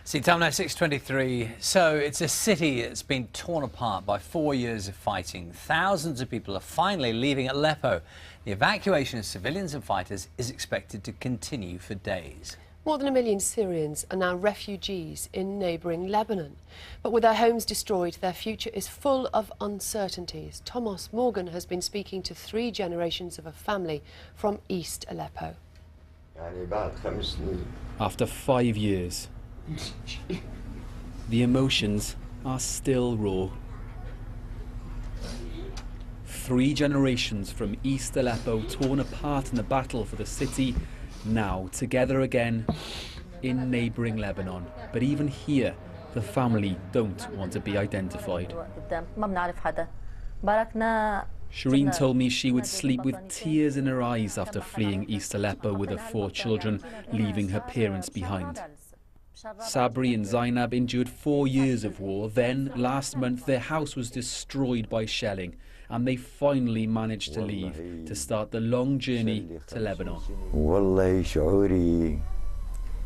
See, time now 6:23. So it's a city that's been torn apart by 4 years of fighting. Thousands of people are finally leaving Aleppo. The evacuation of civilians and fighters is expected to continue for days. More than 1 million Syrians are now refugees in neighbouring Lebanon. But with their homes destroyed, their future is full of uncertainties. Thomas Morgan has been speaking to 3 generations of a family from East Aleppo. After 5 years, the emotions are still raw. 3 generations from East Aleppo torn apart in the battle for the city, now together again in neighbouring Lebanon. But even here, the family don't want to be identified. Shireen told me she would sleep with tears in her eyes after fleeing East Aleppo with her 4 children, leaving her parents behind. Sabri and Zainab endured 4 years of war. Then, last month, their house was destroyed by shelling, and they finally managed to leave to start the long journey to Lebanon.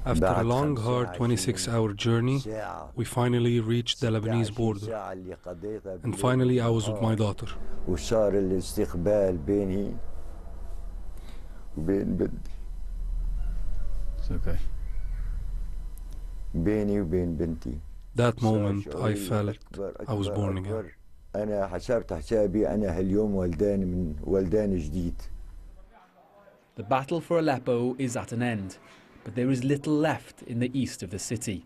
After a long, hard 26-hour journey, we finally reached the Lebanese border. And finally, I was with my daughter. It's okay. That moment, I felt I was born again. The battle for Aleppo is at an end, but there is little left in the east of the city.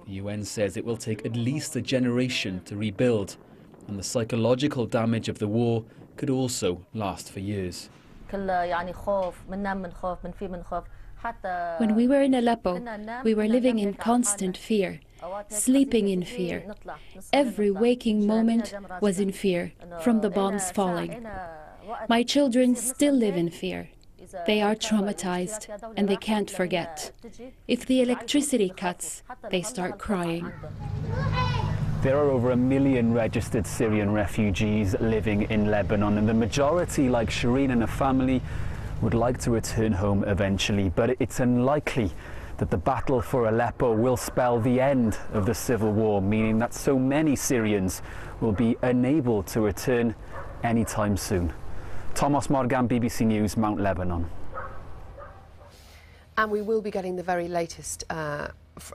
The UN says it will take at least a generation to rebuild, and the psychological damage of the war could also last for years. When we were in Aleppo, we were living in constant fear, sleeping in fear. Every waking moment was in fear, from the bombs falling. My children still live in fear. They are traumatized, and they can't forget. If the electricity cuts, they start crying. There are over 1 million registered Syrian refugees living in Lebanon, and the majority, like Shireen and her family, would like to return home eventually, but it's unlikely that the battle for Aleppo will spell the end of the civil war, meaning that so many Syrians will be unable to return anytime soon. Thomas Morgan, BBC News, Mount Lebanon. And we will be getting the very latest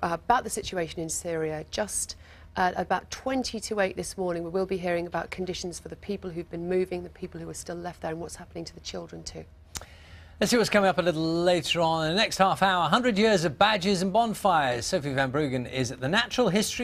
about the situation in Syria just about 20 to 8 this morning. We will be hearing about conditions for the people who've been moving, the people who are still left there, and what's happening to the children too. Let's see what's coming up a little later on in the next half hour. 100 years of badges and bonfires. Sophie van Bruggen is at the Natural History